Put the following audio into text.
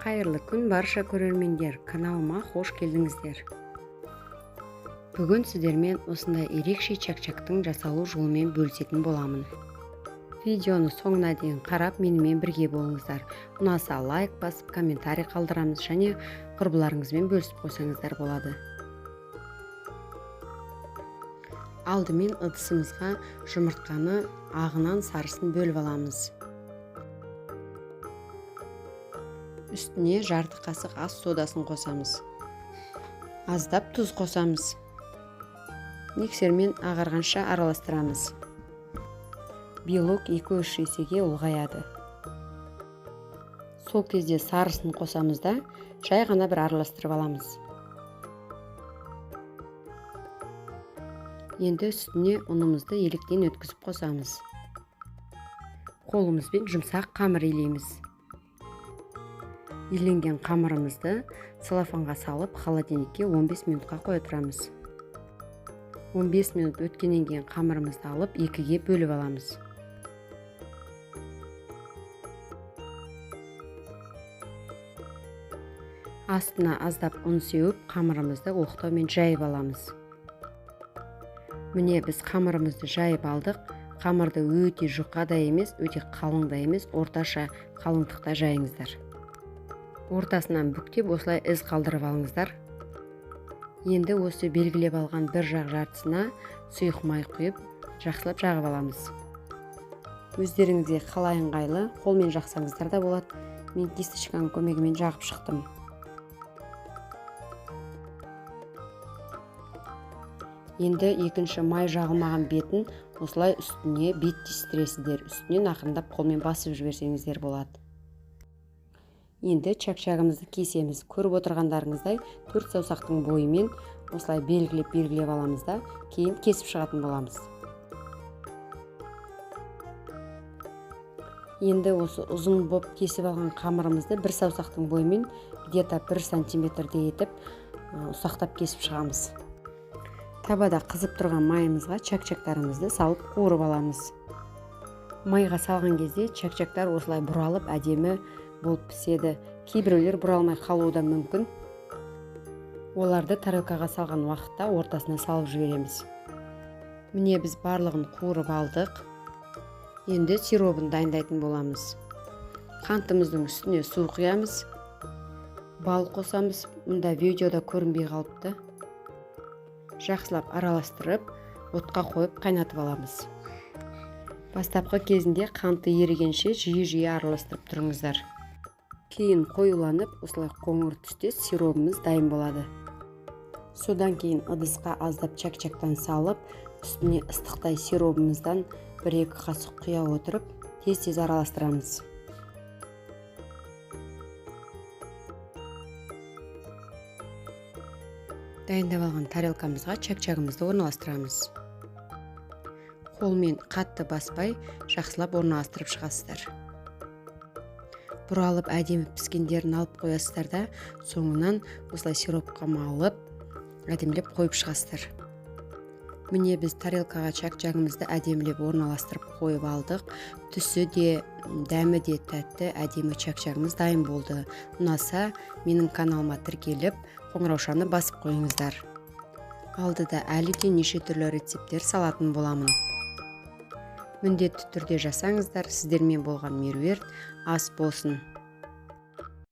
Қайырлы күн барша көрермендер, каналыма қош келдіңіздер. Бүгін сіздермен осындай ерекше чак-чактың жасалу жолымен бөлісетін боламын. Видеоны соңына дейін қарап, менімен бірге болыңыздар. Ұнаса лайк басып, комментарий қалдырамыз және құрбыларыңызбен бөлісіп қойсаңыздар болады. Алдымен ыдысымызға жұмыртқаны ағынан сарысын бөліп аламыз. Үстіне жарты қасық ас содасын қосамыз. Аздап тұз қосамыз. Миксермен ағарғанша араластырамыз. Белок 2-3 есеге ұлғаяды. Сол кезде сарысын қосамыз да, жай ғана бір араластырып аламыз. Енді үстіне ұнымызды електен өткізіп қосамыз. Қолымызбен жұмсақ қамыр илейміз. Иленген қамырымызды целлофанға салып, холодильникке 15 минутқа қоя тұрамыз. 15 минут өткеннен кейін қамырымызды алып, екіге бөліп аламыз. Астына аздап ұн сеуіп, қамырымызды оқтаумен жайып аламыз. Міне біз қамырымызды жайып алдық. Қамырды өте жұқа да емес, өте қалың да емес, орташа қалыңдықта жайыңыздар. Ортасынан бүктеп осылай із қалдырып алыңыздар. Енді осы белгілеп алған бір жақ жартысына сұйық май құйып, жақсылап жағып аламыз. Өздеріңізге қалай ыңғайлы, қолмен жақсаңыздар да болады. Мен кисточканың көмегімен жағып шықтым. Енді екінші май жағылмаған бетін осылай үстіне бет тестіресіздер. Үстінен ақырындап қолмен басып жіберсеңіздер болады. Енді чак-чагымызды кесеміз. Көріп отырғандарыңыздай 4 саусақтың бойымен осылай белгілеп аламыз да, кейін кесіп шығатын боламыз. Енді осы ұзын боп кесіп алған қамырымызды 1 саусақтың бойымен где-то 1 сантиметрде етіп ұсақтап кесіп шығамыз. Табада қызып тұрған майымызға чак-чактарымызды салып қуырып аламыз. Майға салған кезде чак-чактар осылай бұралып әдемі болып піседі. Кейбіреулер бұралмай қалуы да мүмкін. Оларды тарелкаға салған уақытта ортасына салып жібереміз. Міне біз барлығын қуырып алдық. Енді сиробын дайындайтын боламыз. Қантымыздың үстіне су құямыз. Бал қосамыз. Мұнда видеода көрінбей қалыпты. Жақсылап араластырып, отқа қойып қайнатып аламыз. Бастапқы кезінде қанты ерігенше жиі араластырып тұрыңыздар. Кейін қоюланып, осылай қоңыр түсте сиробымыз дайын болады. Содан кейін ыдысқа аздап чак-чактан салып, үстіне ыстықтай сиробымыздан 1-2 қасық құя отырып, тез араластырамыз. Дайындап алған тарелкамызға чак-чагымызды орналастырамыз. Қолмен қатты баспай, жақсылап орналастырып шығасыздар. Бұралып әдемі піскендерін алып қоясыздар да, соңынан осылай сиропқа малып, әдемілеп қойып шығасыздар. Міне біз тарелкаға чак-чагымызды әдемілеп орналастырып қойып алдық. Түсі де, дәмі де тәтті, әдемі чак-чагымыз дайын болды. Ұнаса, менің каналыма тіркеліп, қоңыраушаны басып қойыңыздар. Алдыда әлі де неше түрлі рецептер салатын боламын. Міндетті түрде жасаңыздар. Сіздермен болған меруерт ас болсын.